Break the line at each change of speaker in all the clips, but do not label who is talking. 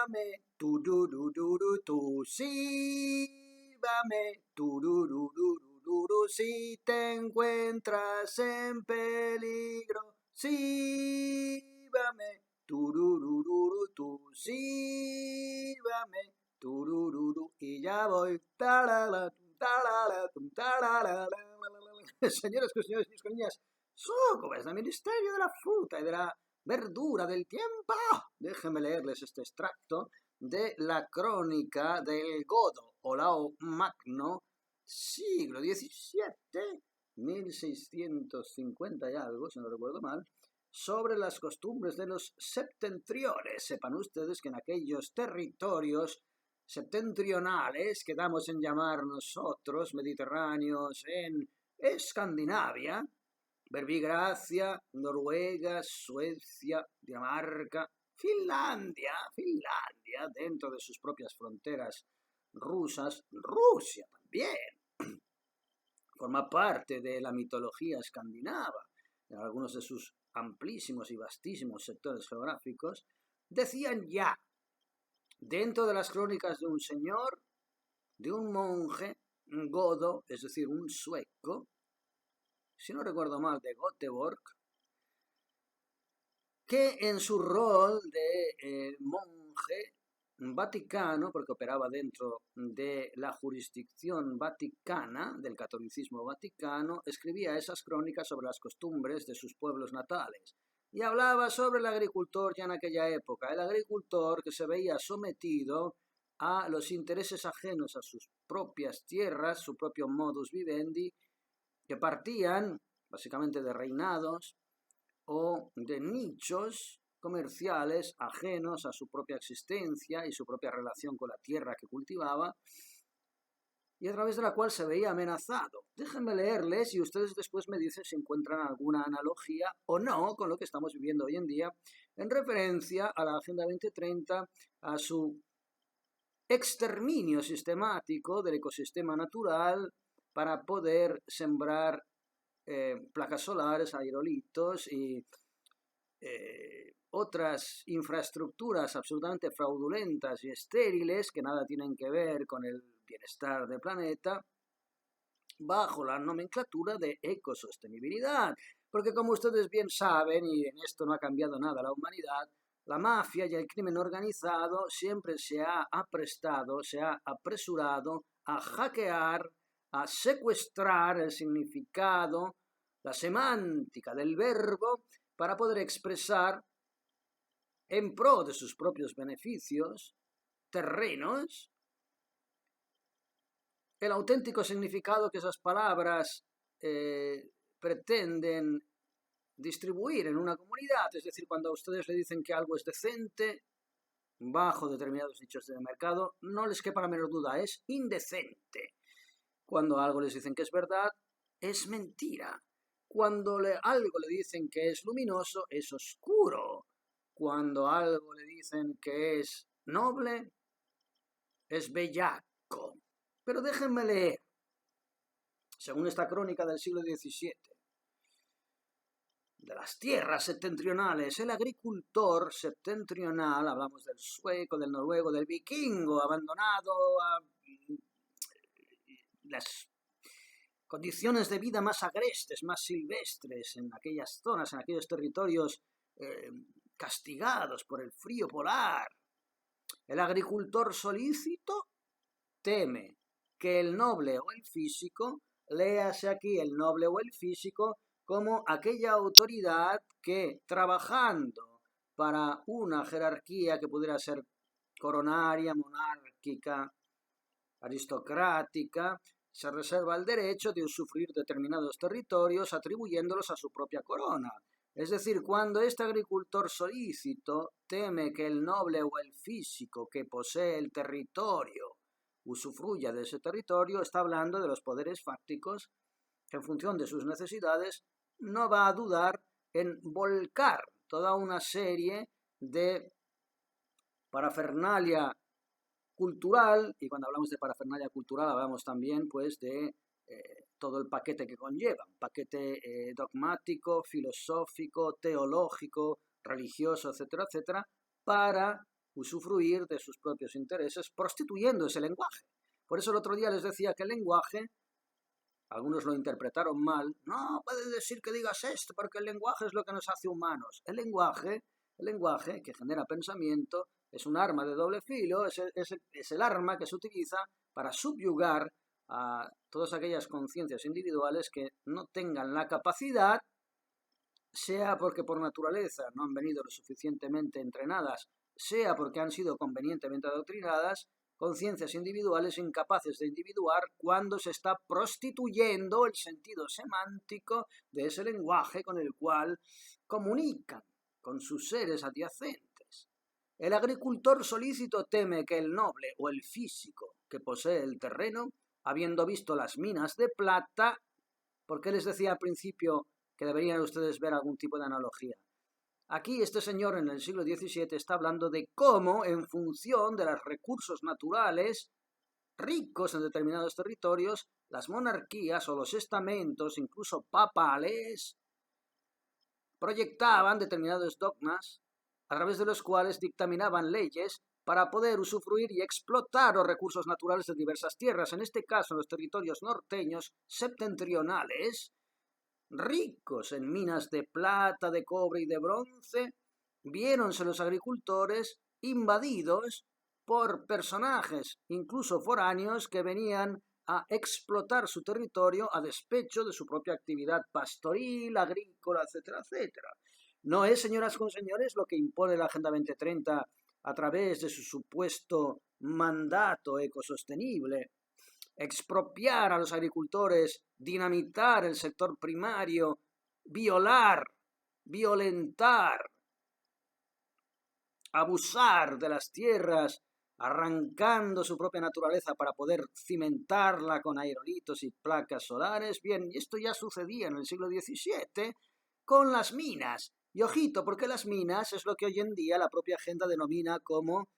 sílvame, tururururu, sílvame, tururururu, si te encuentras en peligro, sílvame, tururururu, sílvame, turururu, y ya voy. Tarala, tarala, tarala. Señores, señores, niños, niñas, socorro, es el ministerio de la fruta y de la verdura del tiempo. Déjenme leerles este extracto de la crónica del Godo Olao Magno, siglo XVII, 1650 y algo, si no recuerdo mal, sobre las costumbres de los septentriones. Sepan ustedes que en aquellos territorios septentrionales que damos en llamar nosotros mediterráneos en Escandinavia, Verbigracia, Noruega, Suecia, Dinamarca, Finlandia, dentro de sus propias fronteras rusas, Rusia también, forma parte de la mitología escandinava, en algunos de sus amplísimos y vastísimos sectores geográficos, decían ya, dentro de las crónicas de un señor, de un monje, un godo, es decir, un sueco, si no recuerdo mal, de Göteborg, que en su rol de monje vaticano, porque operaba dentro de la jurisdicción vaticana, del catolicismo vaticano, escribía esas crónicas sobre las costumbres de sus pueblos natales. Y hablaba sobre el agricultor ya en aquella época, el agricultor que se veía sometido a los intereses ajenos a sus propias tierras, su propio modus vivendi, que partían básicamente de reinados o de nichos comerciales ajenos a su propia existencia y su propia relación con la tierra que cultivaba, y a través de la cual se veía amenazado. Déjenme leerles y ustedes después me dicen si encuentran alguna analogía o no con lo que estamos viviendo hoy en día en referencia a la Agenda 2030, a su exterminio sistemático del ecosistema natural para poder sembrar placas solares, aerolitos y otras infraestructuras absolutamente fraudulentas y estériles que nada tienen que ver con el bienestar del planeta, bajo la nomenclatura de ecosostenibilidad. Porque como ustedes bien saben, y en esto no ha cambiado nada la humanidad, la mafia y el crimen organizado siempre se ha aprestado, se ha apresurado a hackear, a secuestrar el significado, la semántica del verbo, para poder expresar en pro de sus propios beneficios terrenos el auténtico significado que esas palabras pretenden distribuir en una comunidad. Es decir, cuando a ustedes le dicen que algo es decente, bajo determinados nichos de mercado, no les quepa la menor duda, es indecente. Cuando algo les dicen que es verdad, es mentira. Cuando algo le dicen que es luminoso, es oscuro. Cuando algo le dicen que es noble, es bellaco. Pero déjenme leer, según esta crónica del siglo XVII, de las tierras septentrionales, el agricultor septentrional, hablamos del sueco, del noruego, del vikingo, abandonado a las condiciones de vida más agrestes, más silvestres, en aquellas zonas, en aquellos territorios castigados por el frío polar. El agricultor solícito teme que el noble o el físico, léase aquí el noble o el físico, como aquella autoridad que, trabajando para una jerarquía que pudiera ser coronaria, monárquica, aristocrática, se reserva el derecho de usufruir determinados territorios atribuyéndolos a su propia corona. Es decir, cuando este agricultor solícito teme que el noble o el físico que posee el territorio usufruya de ese territorio, está hablando de los poderes fácticos que en función de sus necesidades no va a dudar en volcar toda una serie de parafernalia cultural, y cuando hablamos de parafernalia cultural hablamos también pues de todo el paquete que conlleva, un paquete dogmático, filosófico, teológico, religioso, etcétera, etcétera, para usufruir de sus propios intereses, prostituyendo ese lenguaje. Por eso el otro día les decía que el lenguaje, algunos lo interpretaron mal, no puedes decir que digas esto porque el lenguaje es lo que nos hace humanos. El lenguaje que genera pensamiento es un arma de doble filo, es el arma que se utiliza para subyugar a todas aquellas conciencias individuales que no tengan la capacidad, sea porque por naturaleza no han venido lo suficientemente entrenadas, sea porque han sido convenientemente adoctrinadas, conciencias individuales incapaces de individuar cuando se está prostituyendo el sentido semántico de ese lenguaje con el cual comunican con sus seres adyacentes. El agricultor solícito teme que el noble o el físico que posee el terreno, habiendo visto las minas de plata, porque les decía al principio que deberían ustedes ver algún tipo de analogía. Aquí este señor en el siglo XVII está hablando de cómo, en función de los recursos naturales ricos en determinados territorios, las monarquías o los estamentos, incluso papales, proyectaban determinados dogmas a través de los cuales dictaminaban leyes para poder usufruir y explotar los recursos naturales de diversas tierras, en este caso en los territorios norteños septentrionales, ricos en minas de plata, de cobre y de bronce, viéronse los agricultores invadidos por personajes, incluso foráneos, que venían a explotar su territorio a despecho de su propia actividad pastoril, agrícola, etcétera, etcétera. No es, señoras con señores, lo que impone la Agenda 2030 a través de su supuesto mandato ecosostenible, expropiar a los agricultores, dinamitar el sector primario, violentar, abusar de las tierras, arrancando su propia naturaleza para poder cimentarla con aerolitos y placas solares. Bien, y esto ya sucedía en el siglo XVII con las minas. Y ojito, porque las minas es lo que hoy en día la propia agenda denomina como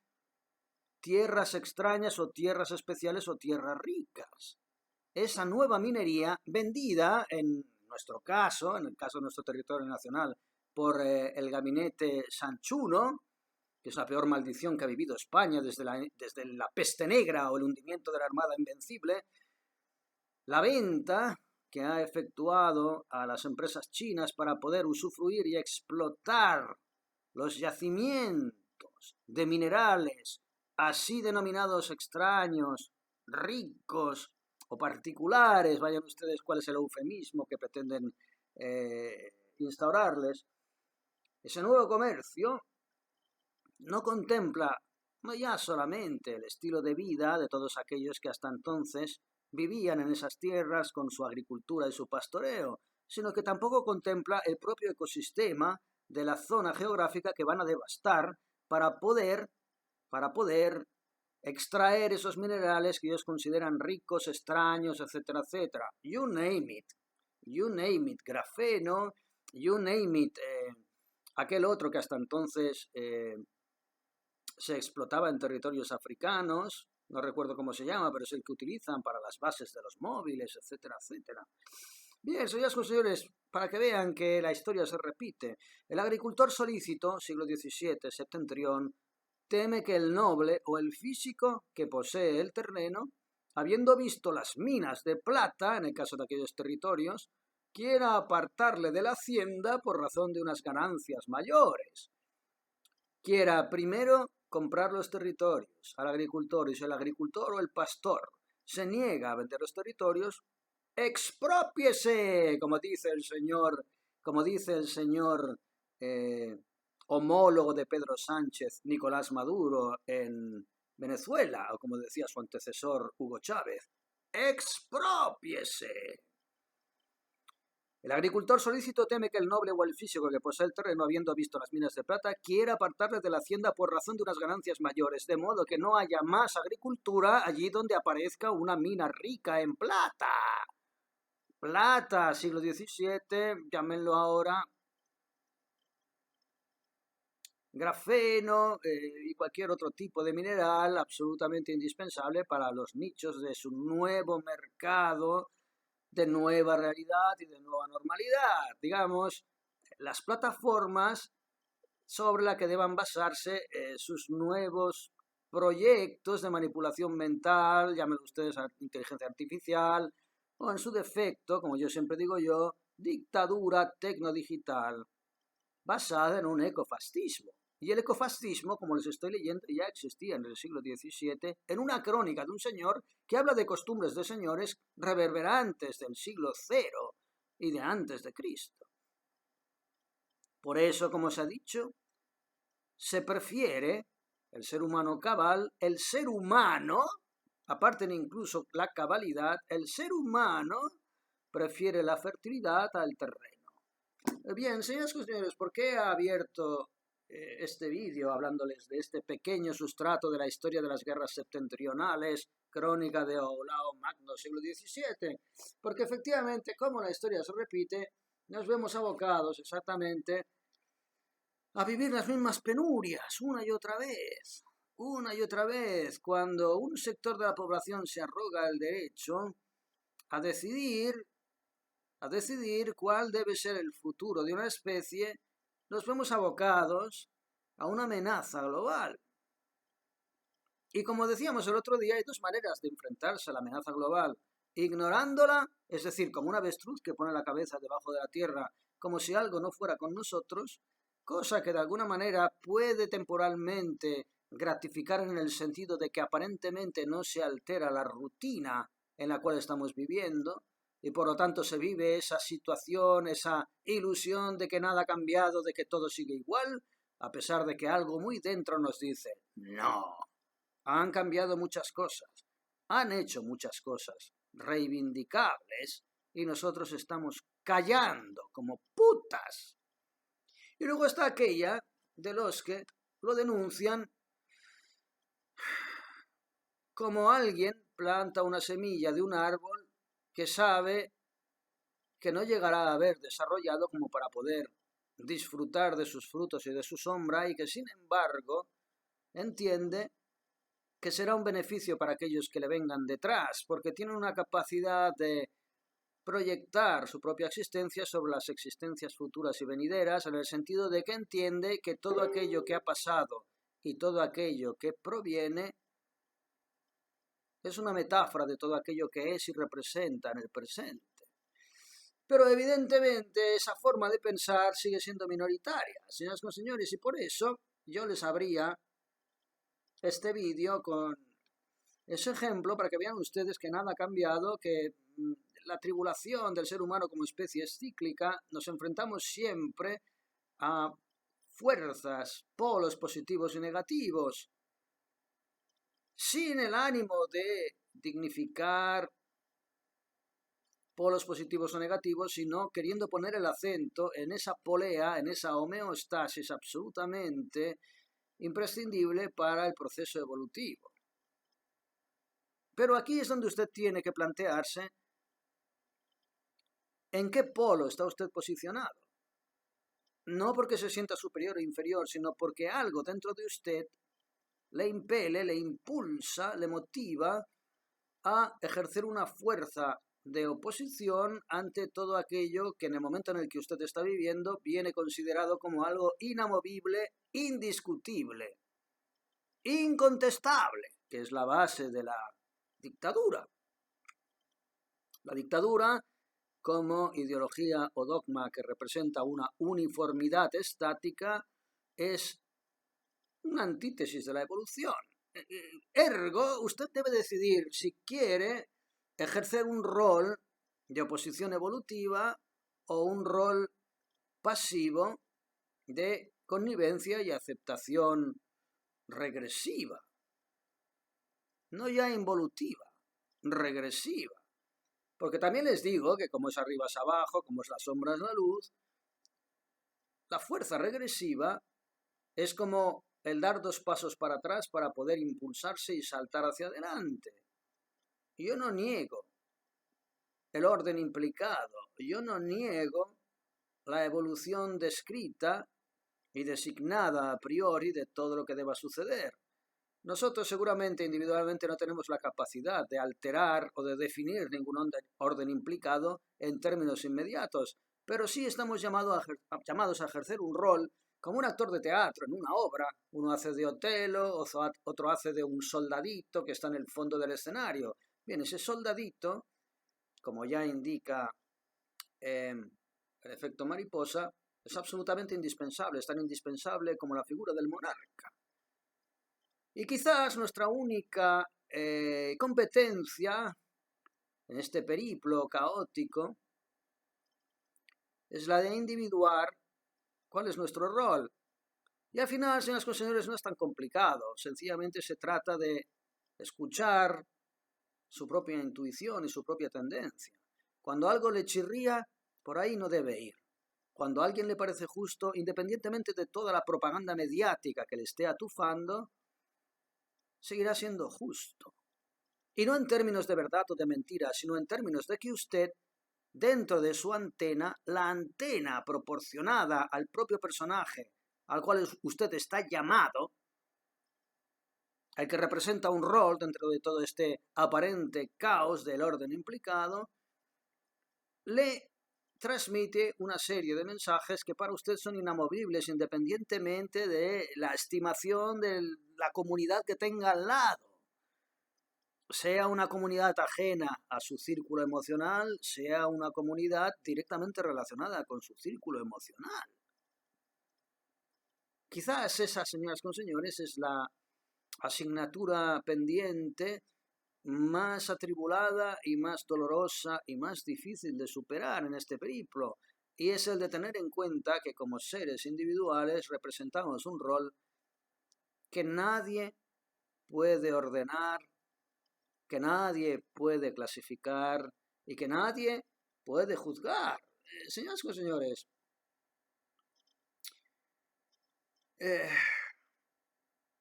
tierras extrañas o tierras especiales o tierras ricas. Esa nueva minería vendida, en nuestro caso, en el caso de nuestro territorio nacional, por el gabinete Sanchuno, que es la peor maldición que ha vivido España desde la peste negra o el hundimiento de la Armada Invencible, la venta que ha efectuado a las empresas chinas para poder usufruir y explotar los yacimientos de minerales así denominados extraños, ricos o particulares, vayan ustedes cuál es el eufemismo que pretenden instaurarles, ese nuevo comercio no contempla no ya solamente el estilo de vida de todos aquellos que hasta entonces vivían en esas tierras con su agricultura y su pastoreo, sino que tampoco contempla el propio ecosistema de la zona geográfica que van a devastar para poder extraer esos minerales que ellos consideran ricos, extraños, etcétera, etcétera. You name it, grafeno, you name it, aquel otro que hasta entonces se explotaba en territorios africanos, no recuerdo cómo se llama, pero es el que utilizan para las bases de los móviles, etcétera, etcétera. Bien, señoras y señores, para que vean que la historia se repite, el agricultor solícito, siglo XVII, septentrión, teme que el noble o el físico que posee el terreno, habiendo visto las minas de plata, en el caso de aquellos territorios, quiera apartarle de la hacienda por razón de unas ganancias mayores. Quiera primero comprar los territorios al agricultor, y si el agricultor o el pastor se niega a vender los territorios, expropiese, como dice el señor homólogo de Pedro Sánchez, Nicolás Maduro, en Venezuela, o como decía su antecesor Hugo Chávez, expropiese. El agricultor solícito teme que el noble o el físico que posee el terreno, habiendo visto las minas de plata, quiera apartarle de la hacienda por razón de unas ganancias mayores, de modo que no haya más agricultura allí donde aparezca una mina rica en plata. Plata, siglo XVII, llámenlo ahora grafeno y cualquier otro tipo de mineral absolutamente indispensable para los nichos de su nuevo mercado, de nueva realidad y de nueva normalidad. Digamos, las plataformas sobre la que deban basarse sus nuevos proyectos de manipulación mental, llámenlo ustedes inteligencia artificial, o en su defecto, como yo siempre digo yo, dictadura tecnodigital, basada en un ecofascismo. Y el ecofascismo, como les estoy leyendo, ya existía en el siglo XVII en una crónica de un señor que habla de costumbres de señores reverberantes del siglo cero y de antes de Cristo. Por eso, como se ha dicho, se prefiere el ser humano cabal, el ser humano, aparte de incluso la cabalidad, el ser humano prefiere la fertilidad al terreno. Bien, señoras y señores, ¿por qué ha abierto este vídeo hablándoles de este pequeño sustrato de la historia de las guerras septentrionales, crónica de Olao Magno, siglo XVII? Porque efectivamente, como la historia se repite, nos vemos abocados exactamente a vivir las mismas penurias una y otra vez, cuando un sector de la población se arroga el derecho a decidir, cuál debe ser el futuro de una especie, nos vemos abocados a una amenaza global. Y como decíamos el otro día, hay dos maneras de enfrentarse a la amenaza global: ignorándola, es decir, como un avestruz que pone la cabeza debajo de la tierra, como si algo no fuera con nosotros, cosa que de alguna manera puede temporalmente gratificar en el sentido de que aparentemente no se altera la rutina en la cual estamos viviendo, y por lo tanto se vive esa situación, esa ilusión de que nada ha cambiado, de que todo sigue igual, a pesar de que algo muy dentro nos dice: no, han cambiado muchas cosas, han hecho muchas cosas reivindicables y nosotros estamos callando como putas. Y luego está aquella de los que lo denuncian como alguien planta una semilla de un árbol que sabe que no llegará a haber desarrollado como para poder disfrutar de sus frutos y de su sombra, y que sin embargo entiende que será un beneficio para aquellos que le vengan detrás, porque tiene una capacidad de proyectar su propia existencia sobre las existencias futuras y venideras, en el sentido de que entiende que todo aquello que ha pasado y todo aquello que proviene es una metáfora de todo aquello que es y representa en el presente. Pero evidentemente esa forma de pensar sigue siendo minoritaria, señoras y señores, y por eso yo les abría este vídeo con ese ejemplo para que vean ustedes que nada ha cambiado, que la tribulación del ser humano como especie es cíclica, nos enfrentamos siempre a fuerzas, polos positivos y negativos, sin el ánimo de dignificar polos positivos o negativos, sino queriendo poner el acento en esa polea, en esa homeostasis absolutamente imprescindible para el proceso evolutivo. Pero aquí es donde usted tiene que plantearse en qué polo está usted posicionado. No porque se sienta superior o inferior, sino porque algo dentro de usted le impele, le impulsa, le motiva a ejercer una fuerza de oposición ante todo aquello que en el momento en el que usted está viviendo viene considerado como algo inamovible, indiscutible, incontestable, que es la base de la dictadura. La dictadura, como ideología o dogma que representa una uniformidad estática, es una antítesis de la evolución. Ergo, usted debe decidir si quiere ejercer un rol de oposición evolutiva o un rol pasivo de connivencia y aceptación regresiva. No ya involutiva, regresiva. Porque también les digo que como es arriba es abajo, como es la sombra es la luz, la fuerza regresiva es como el dar 2 pasos para atrás para poder impulsarse y saltar hacia adelante. Yo no niego el orden implicado, yo no niego la evolución descrita y designada a priori de todo lo que deba suceder. Nosotros seguramente individualmente no tenemos la capacidad de alterar o de definir ningún orden implicado en términos inmediatos, pero sí estamos llamados a ejercer un rol como un actor de teatro en una obra. Uno hace de Otelo, otro hace de un soldadito que está en el fondo del escenario. Bien, ese soldadito, como ya indica el efecto mariposa, es absolutamente indispensable, es tan indispensable como la figura del monarca. Y quizás nuestra única competencia en este periplo caótico es la de individuar cuál es nuestro rol. Y al final, señoras y señores, no es tan complicado. Sencillamente se trata de escuchar su propia intuición y su propia tendencia. Cuando algo le chirría, por ahí no debe ir. Cuando a alguien le parece justo, independientemente de toda la propaganda mediática que le esté atufando, seguirá siendo justo. Y no en términos de verdad o de mentira, sino en términos de que usted, dentro de su antena, la antena proporcionada al propio personaje al cual usted está llamado, el que representa un rol dentro de todo este aparente caos del orden implicado, le transmite una serie de mensajes que para usted son inamovibles independientemente de la estimación de la comunidad que tenga al lado. Sea una comunidad ajena a su círculo emocional, sea una comunidad directamente relacionada con su círculo emocional. Quizás esa, señoras y señores, es la asignatura pendiente más atribulada y más dolorosa y más difícil de superar en este periplo, y es el de tener en cuenta que como seres individuales representamos un rol que nadie puede ordenar, que nadie puede clasificar y que nadie puede juzgar. Señoras y señores,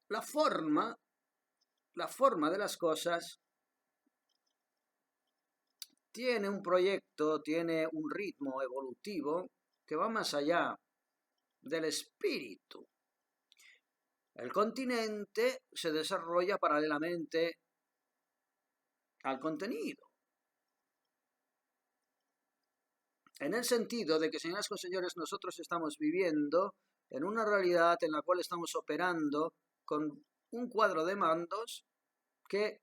la forma de las cosas tiene un proyecto, tiene un ritmo evolutivo que va más allá del espíritu. El continente se desarrolla paralelamente al contenido. En el sentido de que, señoras y señores, nosotros estamos viviendo en una realidad en la cual estamos operando con un cuadro de mandos que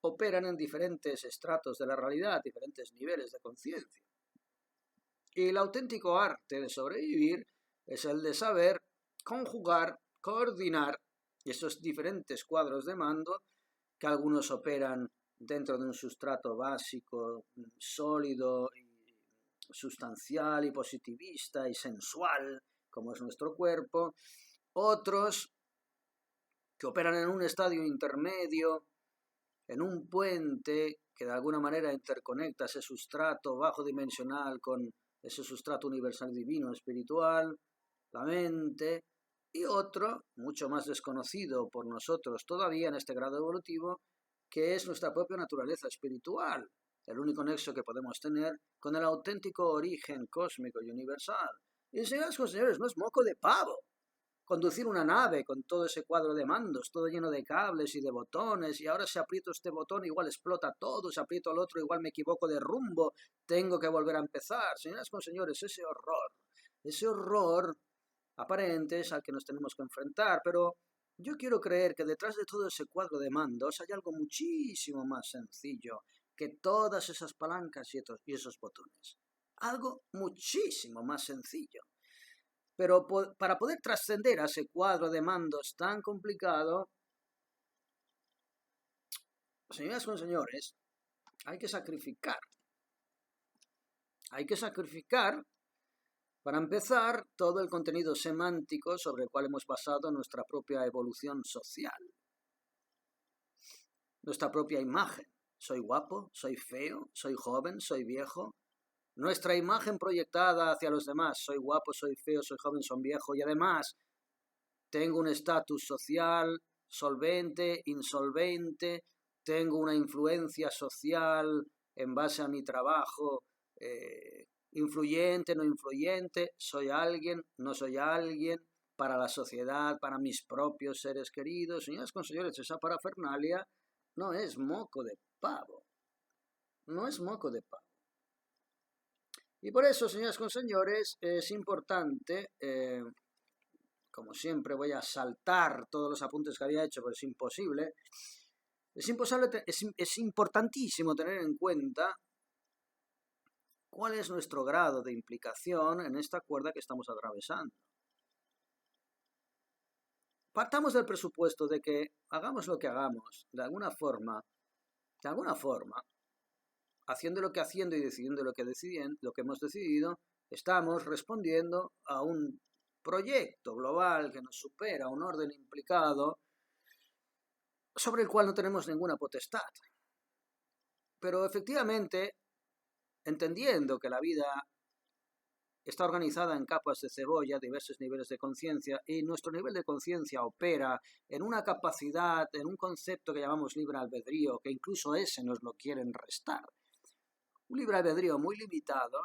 operan en diferentes estratos de la realidad, diferentes niveles de conciencia. Y el auténtico arte de sobrevivir es el de saber conjugar, coordinar esos diferentes cuadros de mando, que algunos operan dentro de un sustrato básico, sólido, sustancial y positivista y sensual, como es nuestro cuerpo, otros que operan en un estadio intermedio, en un puente que de alguna manera interconecta ese sustrato bajo dimensional con ese sustrato universal divino espiritual, la mente, y otro, mucho más desconocido por nosotros todavía en este grado evolutivo, que es nuestra propia naturaleza espiritual, el único nexo que podemos tener con el auténtico origen cósmico y universal. Y señoras y señores, no es moco de pavo conducir una nave con todo ese cuadro de mandos, todo lleno de cables y de botones, y ahora si aprieto este botón igual explota todo, si aprieto el otro igual me equivoco de rumbo, tengo que volver a empezar. Señoras y señores, ese horror aparente es al que nos tenemos que enfrentar, pero yo quiero creer que detrás de todo ese cuadro de mandos hay algo muchísimo más sencillo que todas esas palancas y esos botones. Algo muchísimo más sencillo. Pero para poder trascender a ese cuadro de mandos tan complicado, señoras y señores, hay que sacrificar. Hay que sacrificar, para empezar, todo el contenido semántico sobre el cual hemos basado nuestra propia evolución social. Nuestra propia imagen. Soy guapo, soy feo, soy joven, soy viejo. Nuestra imagen proyectada hacia los demás. Soy guapo, soy feo, soy joven, soy viejo. Y además, tengo un estatus social solvente, insolvente, tengo una influencia social en base a mi trabajo, influyente, no influyente, soy alguien, no soy alguien, para la sociedad, para mis propios seres queridos. Señoras y señores, esa parafernalia no es moco de pavo. No es moco de pavo. Y por eso, señoras y señores, es importante como siempre voy a saltar todos los apuntes que había hecho, pero es imposible. Es importantísimo tener en cuenta cuál es nuestro grado de implicación en esta cuerda que estamos atravesando. Partamos del presupuesto de que hagamos lo que hagamos, de alguna forma, haciendo lo que haciendo y decidiendo lo que hemos decidido, estamos respondiendo a un proyecto global que nos supera, un orden implicado, sobre el cual no tenemos ninguna potestad. Pero efectivamente, entendiendo que la vida está organizada en capas de cebolla, diversos niveles de conciencia, y nuestro nivel de conciencia opera en una capacidad, en un concepto que llamamos libre albedrío, que incluso ese nos lo quieren restar. Un libre albedrío muy limitado,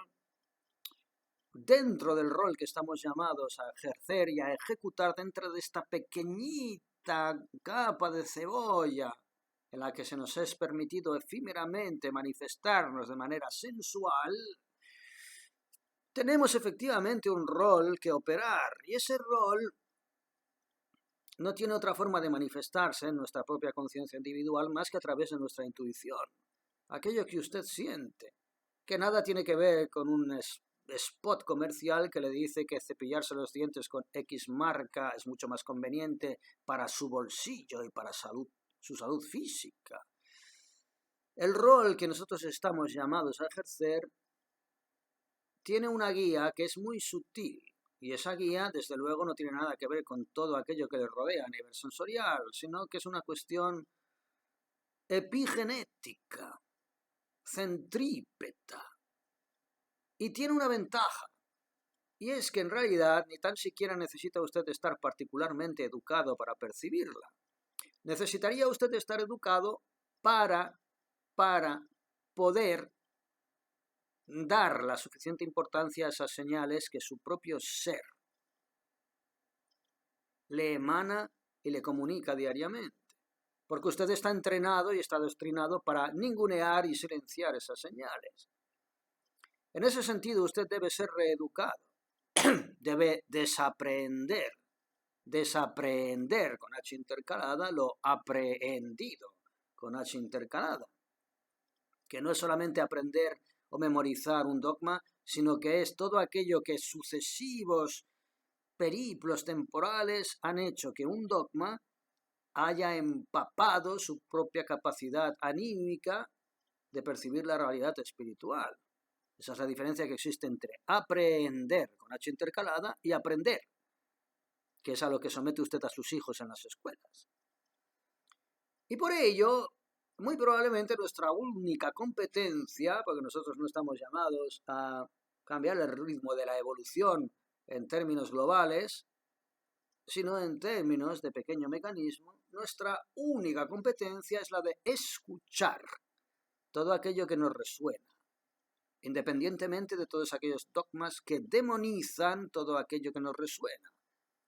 dentro del rol que estamos llamados a ejercer y a ejecutar dentro de esta pequeñita capa de cebolla en la que se nos es permitido efímeramente manifestarnos de manera sensual, tenemos efectivamente un rol que operar, y ese rol no tiene otra forma de manifestarse en nuestra propia conciencia individual más que a través de nuestra intuición, aquello que usted siente, que nada tiene que ver con un spot comercial que le dice que cepillarse los dientes con X marca es mucho más conveniente para su bolsillo y para su salud física. El rol que nosotros estamos llamados a ejercer tiene una guía que es muy sutil, y esa guía, desde luego, no tiene nada que ver con todo aquello que le rodea a nivel sensorial, sino que es una cuestión epigenética, centrípeta, y tiene una ventaja, y es que en realidad ni tan siquiera necesita usted estar particularmente educado para percibirla. Necesitaría usted estar educado para poder dar la suficiente importancia a esas señales que su propio ser le emana y le comunica diariamente. Porque usted está entrenado y está adoctrinado para ningunear y silenciar esas señales. En ese sentido, usted debe ser reeducado, debe desaprender con H intercalada lo aprehendido con H intercalada, que no es solamente aprender o memorizar un dogma, sino que es todo aquello que sucesivos periplos temporales han hecho que un dogma haya empapado su propia capacidad anímica de percibir la realidad espiritual. Esa es la diferencia que existe entre aprender con H intercalada y aprender, que es a lo que somete usted a sus hijos en las escuelas. Y por ello, muy probablemente nuestra única competencia, porque nosotros no estamos llamados a cambiar el ritmo de la evolución en términos globales, sino en términos de pequeño mecanismo, nuestra única competencia es la de escuchar todo aquello que nos resuena, independientemente de todos aquellos dogmas que demonizan todo aquello que nos resuena,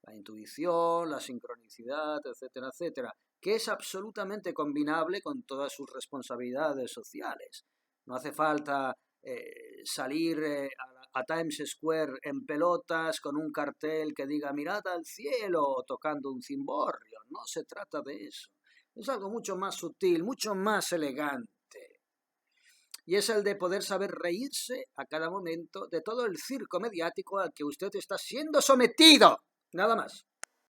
la intuición, la sincronicidad, etcétera, etcétera, que es absolutamente combinable con todas sus responsabilidades sociales. No hace falta salir a Times Square en pelotas con un cartel que diga mirad al cielo o tocando un cimborrio. No se trata de eso. Es algo mucho más sutil, mucho más elegante. Y es el de poder saber reírse a cada momento de todo el circo mediático al que usted está siendo sometido. Nada más.